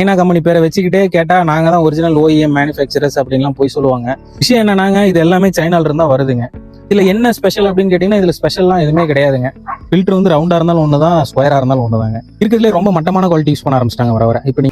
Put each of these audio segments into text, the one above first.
China company பேரை வச்சுக்கிட்டே கேட்டா நாங்க தான் ஒரிஜினல் ஓஇஎம் மேனுஃபேக்சரர்ஸ் அப்படின்லாம் போய் சொல்லுவாங்க. விஷயம் என்னன்னாங்க, இது எல்லாமே சைனால இருந்தா வருதுங்க. இதுல என்ன ஸ்பெஷல் அப்படின்னு கேட்டீங்கன்னா, இதுல ஸ்பெஷல்லாம் எதுவுமே கிடையாதுங்க. ஃபில்டர் வந்து ரவுண்டா இருந்தாலும் ஒண்ணுதான், ஸ்கொயரா இருந்தாலும் ஒண்ணுதாங்க. இருக்கிறதுலே ரொம்ப மட்டமான குவாலிட்டி யூஸ் பண்ண ஆரம்பிச்சிட்டாங்க வர வர. இப்போ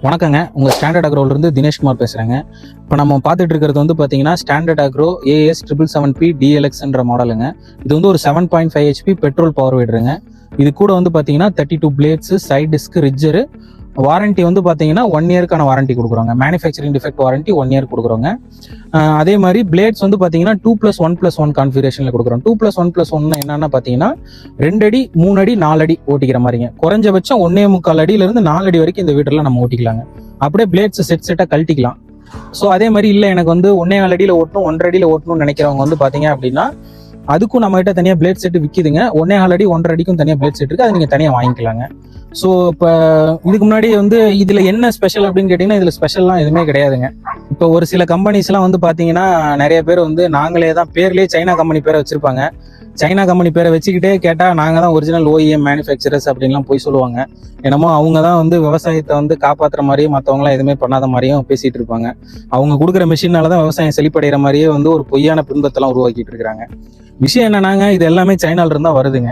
வணக்கங்க, உங்க ஸ்டாண்டர்ட் அக்ரோல இருந்து தினேஷ்குமார் பேசுறேங்க. இப்போ நம்ம பார்த்துட்டு இருக்கிறது வந்து பாத்தீங்கன்னா ஸ்டாண்டர்ட் அக்ரோ AS777P DLX மாடலுங்க. இது வந்து ஒரு 7.5 HP பெட்ரோல் பவர் வீடருங்க. இது கூட வந்து பாத்தீங்கன்னா 32 பிளேட்ஸ், சைட் டிஸ்க், ரிட்ஜரு, வாரண்டி வந்து பாத்தீங்கன்னா 1 இயர்க்கான வாரண்டி கொடுக்குறோங்க. மேனுஃபேக்சரிங் டிஃபெக்ட் வாரண்டி 1 இயர் கொடுக்குறோங்க. அதே மாதிரி பிளேட்ஸ் வந்து பாத்தீங்கன்னா 2+1+1 கான்ஃபிகரேஷன்ல கொடுக்குறோம். 2+1+1 என்னன்னா பாத்தீங்கன்னா 2 அடி, 3 அடி, 4 அடி ஓட்டிக்கிற மாதிரிங்க. குறைஞ்சபட்சம் 1.25 அடியில இருந்து 4 அடி வரைக்கும் இந்த வீட்டர்ல நம்ம ஓட்டிக்கலாங்க. அப்படியே பிளேட்ஸ் செட்டா கழட்டிக்கலாம். ஸோ அதே மாதிரி இல்லை எனக்கு வந்து 1.25 அடியில ஓட்டணும், 1.5 அடியில ஓட்டணும்னு நினைக்கிறவங்க வந்து பாத்தீங்க அப்படின்னா அதுக்கும் நம்ம கிட்ட தனியா பிளேட் செட் விற்கிதுங்க. 1.25 அடி 1.5 அடிக்கும் தனியா பிளேட் செட் இருக்கு, அது நீங்க தனியா வாங்கிக்கலாங்க. ஸோ இப்போ இதுக்கு முன்னாடி வந்து இதுல என்ன ஸ்பெஷல் அப்படின்னு கேட்டீங்கன்னா, இதுல ஸ்பெஷல்லாம் எதுவுமே கிடையாதுங்க. இப்போ ஒரு சில கம்பெனிஸ் எல்லாம் வந்து பாத்தீங்கன்னா நிறைய பேர் வந்து நாங்களே தான் பேர்லயே சைனா கம்பெனி பேரை வச்சிருப்பாங்க. சைனா கம்பெனி பேரை வச்சுக்கிட்டே கேட்டா நாங்க தான் ஒரிஜினல் ஓஇஎம் மேனுஃபேக்சரர்ஸ் அப்படின்லாம் போய் சொல்லுவாங்க. என்னமோ அவங்க தான் வந்து விவசாயத்தை வந்து காப்பாற்றுற மாதிரியும் மற்றவங்களாம் எதுவுமே பண்ணாத மாதிரியும் பேசிட்டு இருப்பாங்க. அவங்க கொடுக்குற மிஷினால தான் விவசாயம் செழிப்படைகிற மாதிரியே வந்து ஒரு பொய்யான பின்பத்தெல்லாம் உருவாக்கிட்டு இருக்காங்க. விஷயம் என்னன்னாங்க, இது எல்லாமே சைனால இருந்தா வருதுங்க.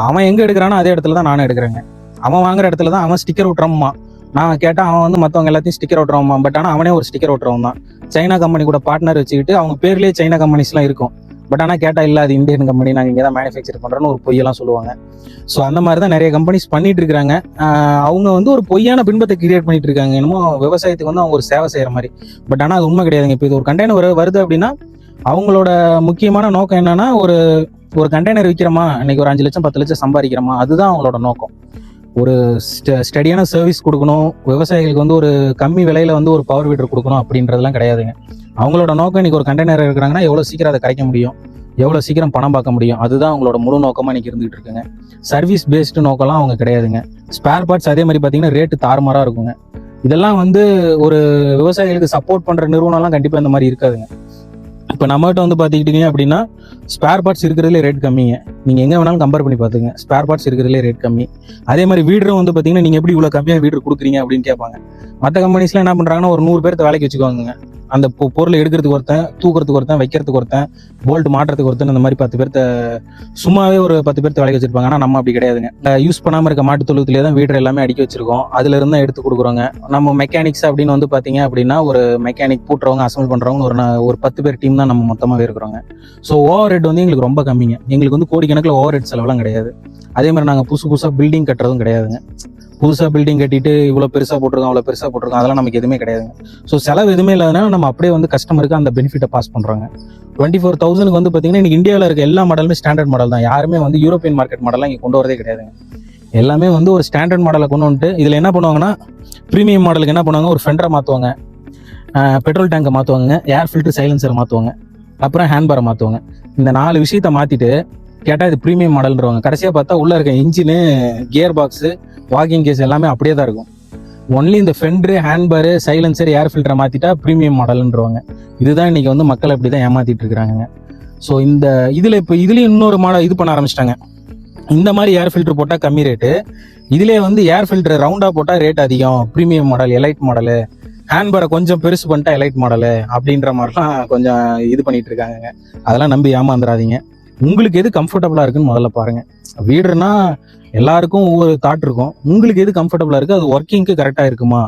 அவன் எங்க எடுக்கிறானோ அதே இடத்துல தான் நானும் எடுக்கிறேங்க. அவன் வாங்குற இடத்துல தான் அவன் ஸ்டிக்கர் ஒட்டுறோம்மா. நான் கேட்டா அவன் வந்து மற்றவங்க எல்லாத்தையும் ஸ்டிக்கர் ஒட்டுறோம்மா. பட் ஆனால் அவனே ஒரு ஸ்டிக்கர் ஒட்டுறவன் தான். சைனா கம்பெனி கூட பார்ட்னர் வச்சுக்கிட்டு அவங்க பேர்லேயே சைனா கம்பெனிஸ்லாம் இருக்கும். பட் ஆனால் கேட்டா இல்லை அது இந்தியன் கம்பெனி, நாங்கள் இங்கே தான் மேனுஃபேக்சர் பண்ணுறோன்னு ஒரு பொய்யெல்லாம் சொல்லுவாங்க. ஸோ அந்த மாதிரி தான் நிறைய கம்பெனிஸ் பண்ணிட்டு இருக்காங்க. அவங்க வந்து ஒரு பொய்யான பின்பத்தை கிரியேட் பண்ணிட்டு இருக்காங்க. என்னமோ விவசாயத்துக்கு வந்து அவங்க ஒரு சேவை செய்யற மாதிரி. பட் ஆனால் அது உண்மை கிடையாதுங்க. இப்போ இது ஒரு கண்டெய்னர் வருது அப்படின்னா அவங்களோட முக்கியமான நோக்கம் என்னன்னா, ஒரு கண்டெய்னர் விற்கிறோமா, இன்னைக்கு ஒரு 5 லட்சம் 10 லட்சம் சம்பாதிக்கிறோமா, அதுதான் அவங்களோட நோக்கம். ஒரு ஸ்டடியான சர்வீஸ் கொடுக்கணும், விவசாயிகளுக்கு வந்து ஒரு கம்மி விலையில வந்து ஒரு பவர் வீடர் கொடுக்கணும் அப்படின்றதுலாம் கிடையாதுங்க. அவங்களோட நோக்கம் இன்னைக்கு ஒரு கண்டெய்னர் இருக்கிறாங்கன்னா எவ்வளவு சீக்கிரம் அதை கரைக்க முடியும், எவ்வளவு சீக்கிரம் பணம் பார்க்க முடியும், அதுதான் அவங்களோட முழு நோக்கமா இன்னைக்கு இருந்துகிட்டு இருக்குங்க. சர்வீஸ் பேஸ்டு நோக்கம்லாம் அவங்க கிடையாதுங்க. ஸ்பேர் பார்ட்ஸ் அதே மாதிரி பாத்தீங்கன்னா ரேட்டு தாறுமாறா இருக்குங்க. இதெல்லாம் வந்து ஒரு விவசாயிகளுக்கு சப்போர்ட் பண்ற நிறுவனம்லாம் கண்டிப்பா இந்த மாதிரி இருக்காதுங்க. இப்போ நம்மகிட்ட வந்து பார்த்துக்கிட்டீங்க அப்படின்னா ஸ்பேர் பார்ட்ஸ் இருக்கிறதுலே ரேட் கம்மிங்க. நீங்கள் எங்கே வேணாலும் கம்பேர் பண்ணி பார்த்துங்க, ஸ்பேர் பார்ட்ஸ் இருக்கிறதுலே ரேட் கம்மி. அதே மாதிரி வீடரும் வந்து பார்த்தீங்கன்னா நீங்கள் எப்படி இவ்வளோ கம்மியாக வீடர் கொடுக்குறீங்க அப்படின்னு கேட்பாங்க. மற்ற கம்பெனிஸ்லாம் என்ன பண்ணுறாங்கன்னா ஒரு 100 பேர்த்த வேலைக்கு வச்சுக்குவாங்க. அந்த பொருளை எடுக்கிறதுக்கு ஒருத்தன், தூக்கிறதுக்கு ஒருத்தன், வைக்கிறதுக்கு ஒருத்தன், போல்ட் மாட்டுறதுக்கு ஒருத்தன், இந்த மாதிரி 10 பேர்த்த சும்மாவே ஒரு 10 பேர்த்த வேலைக்கு வச்சிருப்பாங்க. ஆனால் நம்ம அப்படி கிடையாதுங்க. யூஸ் பண்ணாமல் இருக்க மாட்டு தொழுவத்திலே தான் வீடர் எல்லாமே அடுக்கி வச்சிருக்கோம். அதுல இருந்து தான் எடுத்து கொடுக்குறோங்க. நம்ம மெக்கானிக்ஸ் அப்படின்னு வந்து பார்த்தீங்க அப்படின்னா ஒரு மெக்கானிக் பூட்டுறவங்க, அசம்பிள் பண்ணுறவங்க ஒரு 10 பேர் டீம் தான் நம்ம மொத்தமாகவே இருக்கிறோங்க. ஸோ ஓவர் ஹெட் வந்து எங்களுக்கு ரொம்ப கம்மிங்க. எங்களுக்கு வந்து கோடிக்கணக்கில் ஓவர் ஹெட் செலவெல்லாம் கிடையாது. அதே மாதிரி நாங்கள் புதுசாக பில்டிங் கட்டுறதும் கிடையாதுங்க. புதுசாக பில்டிங் கட்டிட்டு இவ்வளோ பெருசாக போட்டிருக்கோம், அவ்வளோ பெருசாக போட்டிருக்கோம், அதெல்லாம் நமக்கு எதுவுமே கிடையாதுங்க. ஸோ செலவு எதுவுமே இல்லாதனால நம்ம அப்படியே வந்து கஸ்டமருக்கு அந்த பெனிஃபிட்டை பாஸ் பண்ணுறோங்க. 24,000 வந்து பார்த்தீங்கன்னா இன்னைக்கு இந்தியாவில் இருக்க எல்லா மாடலுமே ஸ்டாண்டர்ட் மாடல் தான். யாருமே வந்து யூரோப்பியன் மார்க்கெட் மாடலாம் இங்கே கொண்டு வரதே கிடையாதுங்க. எல்லாமே வந்து ஒரு ஸ்டாண்டர்ட் மாடலை கொண்டு வந்துட்டு இதில் என்ன பண்ணுவாங்கன்னா, ப்ரீமியம் மாடலுக்கு என்ன பண்ணுவாங்க, ஒரு ஃபெண்டரை மாற்றுவாங்க, பெட்ரோல் டேங்கை மாற்றுவாங்க, ஏர் ஃபில்டர் சைலன்சரை மாற்றுவாங்க, அப்புறம் ஹேண்ட்பாரை மாற்றுவாங்க. இந்த 4 விஷயத்த மாற்றிட்டு கேட்டால் இது ப்ரீமியம் மாடல்ன்றவாங்க. கடைசியாக பார்த்தா உள்ளே இருக்க engine, gear box, walking case எல்லாமே அப்படியே தான் இருக்கும். ஒன்லி இந்த ஃபெண்டரு, ஹேண்ட்பாரு, சைலன்சர், ஏர் ஃபில்டரை மாற்றிட்டா ப்ரீமியம் மாடல்ன்றவாங்க. இதுதான் இன்னைக்கு வந்து மக்கள் அப்படி தான் ஏமாற்றிட்டு இருக்கிறாங்க. ஸோ இந்த இதில் இப்போ இதுலேயும் இன்னொரு மாடல் இது பண்ண ஆரம்பிச்சிட்டாங்க. இந்த மாதிரி ஏர் ஃபில்டர் போட்டால் கம்மி ரேட்டு, இதிலே வந்து ஏர் ஃபில்டர் ரவுண்டாக போட்டால் ரேட் அதிகம், ப்ரீமியம் மாடல், எலைட் மாடலு, ஹேண்ட்பாரை கொஞ்சம் பெருசு பண்ணிட்டா எலைட் மாடலு அப்படின்ற மாதிரிலாம் கொஞ்சம் இது பண்ணிட்டு இருக்காங்க. அதெல்லாம் நம்பி ஏமாந்துடாதீங்க. உங்களுக்கு எது கம்ஃபர்டபுளாக இருக்குன்னு முதல்ல பாருங்க. வீடுனா எல்லாருக்கும் ஒவ்வொரு தாட் இருக்கும். உங்களுக்கு எது கம்ஃபர்டபுளாக இருக்குது, அது ஒர்க்கிங்க்கு கரெக்டாக இருக்குமா,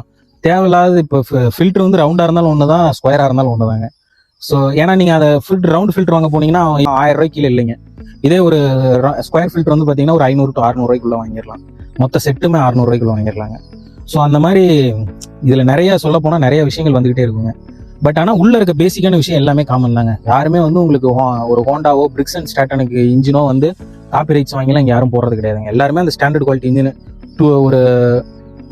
தேவையில்லாத இப்போ ஃபில்டர் வந்து ரவுண்டாக இருந்தாலும் ஒன்று தான், ஸ்கொயராக இருந்தாலும் ஒன்று தாங்க. ஸோ ஏன்னா நீங்கள் அதை ரவுண்ட் ஃபில்டர் வாங்க போனீங்கன்னா 1000 ரூபாய்க்கு கீழே இல்லைங்க. இதே ஒரு ஸ்கொயர் ஃபில்டர் வந்து பார்த்தீங்கன்னா ஒரு 500 to 600 ரூபாய்க்குள்ள வாங்கிடலாம். மொத்த செட்டுமே 600 ரூபாய்க்குள்ள வாங்கிடலாங்க. ஸோ அந்த மாதிரி இதில் நிறைய சொல்ல போனால் நிறைய விஷயங்கள் வந்துகிட்டே இருக்குங்க. பட் ஆனால் உள்ள இருக்க பேசிக்கான விஷயம் எல்லாமே காமன் தாங்க. யாருமே வந்து உங்களுக்கு ஒரு ஹோண்டாவோ பிரிக்ஸ் அண்ட் ஸ்டாட்டனுக்கு இன்ஜினோ வந்து காப்பி ரைட்ஸ் வாங்கிலாம் இங்கே யாரும் போடுறது கிடையாதுங்க. எல்லாருமே அந்த ஸ்டாண்டர்ட் குவாலிட்டி இன்ஜின் ஒரு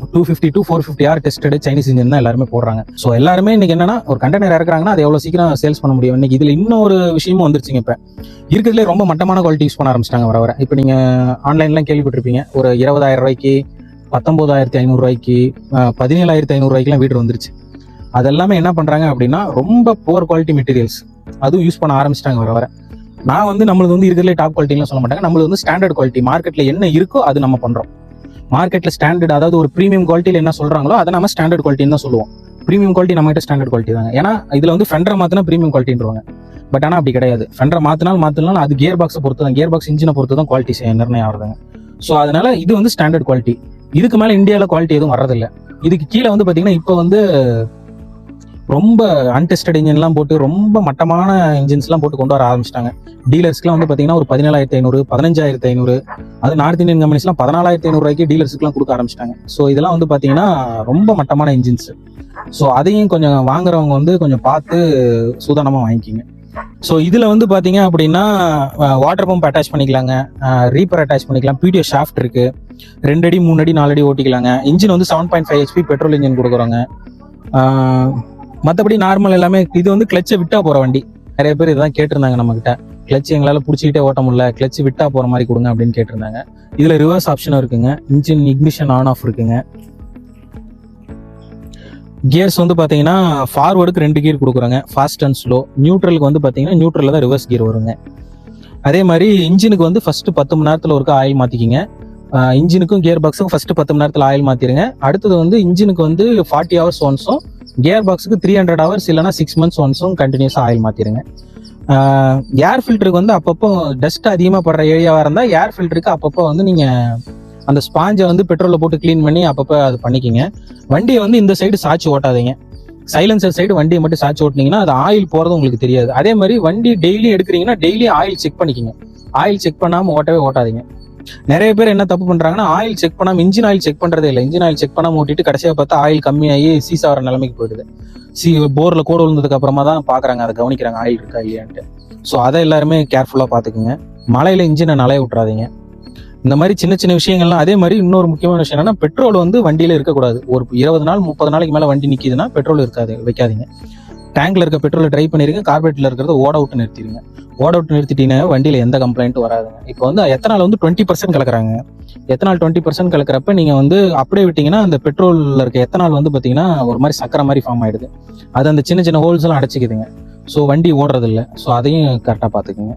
250 to 450 are tested Chinese engine தான் எல்லாருமே போடுறாங்க. ஸோ எல்லாருமே இன்னைக்கு என்னன்னா ஒரு கண்டெய்னர் இறக்குறாங்கன்னா அது எவ்வளோ சீக்கிரம் சேல்ஸ் பண்ண முடியும். இன்னைக்கு இதுல இன்னொரு விஷயமும் வந்துருச்சுங்க. இப்போ இருக்கிறதுலே ரொம்ப மட்டமான குவாலிட்டி யூஸ் பண்ண ஆரம்பிச்சிட்டாங்க வர. இப்போ நீங்க ஆன்லைன்லாம் கேள்விப்பட்டிருப்பீங்க, ஒரு 20,000 ரூபாய்க்கு 19,500 ரூபாய்க்கு 17,500 ரூபாய்க்குலாம் வீடு வந்துருச்சு. அதெல்லாமே என்ன பண்றாங்க அப்படின்னா ரொம்ப புவர் குவாலிட்டி மெட்டீரியல்ஸ் அதுவும் யூஸ் பண்ண ஆரம்பிச்சிட்டாங்க வர. நான் வந்து நம்மளுக்கு வந்து இருக்கிறதுலே டாப் குவாலிட்டிலாம் சொல்ல மாட்டாங்க, நம்மளுக்கு வந்து ஸ்டாண்டர்ட் குவாலிட்டி மார்க்கெட்ல என்ன இருக்கோ அது நம்ம பண்றோம். மார்க்கெட்ல ஸ்டாண்டர்ட் அதாவது ஒரு ப்ரீமியம் குவாலிட்டியில் என்ன சொல்றாங்களோ அதை நம்ம ஸ்டாண்டர்ட் குவாலிட்டின்னு தான் சொல்லுவோம். ப்ரீமியம் குவாலிட்டி நம்ம கிட்ட ஸ்டாண்டர்ட் குவாலிட்டி தாங்க. ஏன்னா இதுல வந்து ஃபெண்டரை மாத்தினா ப்ரீமியம் குவாலிட்டின்றாங்க. பட் ஆனால் அப்படி கிடையாது. ஃபெண்டரை மாத்தினாலும் அது கியர் பாக்ஸை பொறுத்து தான், கியர் பாக்ஸ் இன்ஜினை பொறுத்து தான் குவாலிட்டி நிர்ணயம் ஆகுதுங்க. ஸோ அதனால இது வந்து ஸ்டாண்டர்ட் குவாலிட்டி. இதுக்கு மேல இந்தியாவில் குவாலிட்டி எதுவும் வர்றதில்லை. இதுக்கு கீழே வந்து பாத்தீங்கன்னா இப்போ வந்து ரொம்ப அன்டெஸ்டட் இன்ஜின்லாம் போட்டு ரொம்ப மட்டமான இன்ஜின்ஸ்லாம் போட்டு கொண்டு வர ஆரம்பிச்சிட்டாங்க. டீலர்ஸ்க்குலாம் வந்து பார்த்தீங்கன்னா ஒரு 17,500 15,500, அது நார்த் இந்தியன் கம்பெனிஸ்லாம் 14,500 ரூபாய்க்கு டீலர்ஸ்க்குலாம் கொடுக்க ஆரம்பிச்சிட்டாங்க. ஸோ இதெல்லாம் வந்து பார்த்தீங்கன்னா ரொம்ப மட்டமான இன்ஜின்ஸ். ஸோ அதையும் கொஞ்சம் வாங்குறவங்க வந்து கொஞ்சம் பார்த்து சூதானமாக வாங்கிக்கிங்க. ஸோ இதில் வந்து பார்த்தீங்க அப்படின்னா வாட்டர் பம்ப் அட்டாச் பண்ணிக்கலாங்க, ரீப்பர் அட்டாச் பண்ணிக்கலாம், பிடிஓ ஷாஃப்ட் இருக்கு, 2 அடி 3 அடி 4 அடி ஓட்டிக்கலாங்க. இன்ஜின் வந்து 7.5 HP பெட்ரோல் இன்ஜின் கொடுக்குறோங்க. மற்றபடி நார்மல் எல்லாமே. இது வந்து கிளச்சை விட்டா போற வண்டி. நிறைய பேர் இதான் கேட்டிருந்தாங்க நம்ம கிட்ட, கிளச் எங்களால் பிடிச்சிக்கிட்டே ஓட்ட முடியல, கிளச் விட்டா போற மாதிரி கொடுங்க அப்படின்னு கேட்டிருந்தாங்க. இதுல ரிவர்ஸ் ஆப்ஷனும் இருக்குங்க, இன்ஜின் இக்னிஷன் ஆன் ஆஃப் இருக்குங்க. கியர்ஸ் வந்து பாத்தீங்கன்னா ஃபார்வர்டுக்கு 2 கியர் கொடுக்குறாங்க, ஃபாஸ்ட் அண்ட் ஸ்லோ. நியூட்ரலுக்கு வந்து பாத்தீங்கன்னா நியூட்ரல்ல தான் ரிவர்ஸ் கியர் வருங்க. அதே மாதிரி இன்ஜினுக்கு வந்து ஃபர்ஸ்ட் 10 மணி நேரத்துல ஒருக்கா ஆயில் மாத்திக்கிங்க. இன்ஜினுக்கும் கியர் பாக்ஸுக்கும் ஃபர்ஸ்ட் 10 மணி நேரத்துல ஆயில் மாத்திருங்க. அடுத்தது வந்து இன்ஜினுக்கு வந்து 40 ஹவர்ஸ் ஒன்ஸும், கியர் பாக்ஸுக்கு 300 ஹவர்ஸ் இல்லைனா 6 months ஒன்ஸும் கண்டினியூஸா ஆயில் மாத்திருங்க. ஏர் ஃபில்டருக்கு வந்து அப்பப்போ டஸ்ட் அதிகமாக படுற ஏரியாவா இருந்தால் ஏர் ஃபில்டருக்கு அப்பப்போ வந்து நீங்க அந்த ஸ்பாஞ்சை வந்து பெட்ரோலில் போட்டு க்ளீன் பண்ணி அப்பப்போ அது பண்ணிக்கிங்க. வண்டியை வந்து இந்த சைடு சாய்ச்சி ஓட்டாதீங்க. சைலன்சர் சைடு வண்டியை மட்டும் சாய்ச்சி ஓட்டினீங்கன்னா அது ஆயில் போகிறது உங்களுக்கு தெரியாது. அதே மாதிரி வண்டி டெய்லி எடுக்கிறீங்கன்னா டெய்லி ஆயில் செக் பண்ணிக்கிங்க. ஆயில் செக் பண்ணாமல் ஓட்டாதீங்க. நிறைய பேர் என்ன தப்பு பண்றாங்கன்னா ஆயில் செக் பண்ணாம இன்ஜின் ஆயில் செக் பண்றதே இல்லை. இன்ஜின் ஆயில் செக் பண்ணாம ஓட்டிட்டு கடைசியா பார்த்தா ஆயில் கம்மியாகி சீஸ் ஆகிற நிலைமைக்கு போயிடுது. போர்ல கோடு விழுந்ததுக்கு அப்புறமா தான் பாக்குறாங்க, அதை கவனிக்கிறாங்க ஆயில் இருக்கா இல்லையான்ட்டு. ஸோ அதை எல்லாருமே கேர்ஃபுல்லா பாத்துக்குங்க. மழையில இன்ஜினை நலைய விட்டுறாதீங்க. இந்த மாதிரி சின்ன சின்ன விஷயங்கள்லாம். அதே மாதிரி இன்னொரு முக்கியமான விஷயம் என்னன்னா பெட்ரோல் வந்து வண்டியில இருக்கக்கூடாது. ஒரு 20 நாள் 30 நாளைக்கு மேல வண்டி நிக்குதுன்னா பெட்ரோல் வைக்காதீங்க. டேங்க்ல இருக்க பெட்ரோலை ட்ரை பண்ணிருங்க, கார்பரேட்ல இருக்கிறத ஓட விட்டு நிறுத்திடுங்க. ஓட விட்டு நிறுத்திட்டீங்கன்னா வண்டியில எந்த கம்ப்ளைண்ட்டும் வராதுங்க. இப்போ வந்து எத்தனால் வந்து 20% கலக்குறாங்க. எத்தனால் 20% கலக்கிறப்ப நீங்க வந்து அப்படியே விட்டீங்கன்னா அந்த பெட்ரோல்ல இருக்க எத்தனால் வந்து பாத்தீங்கன்னா ஒரு மாதிரி சக்கரை மாதிரி ஃபார்ம் ஆயிடுது. அது அந்த சின்ன சின்ன ஹோல்ஸ் எல்லாம் அடைச்சிக்குதுங்க. ஸோ வண்டி ஓடுறது இல்லை. ஸோ அதையும் கரெக்டாக பார்த்துக்குங்க.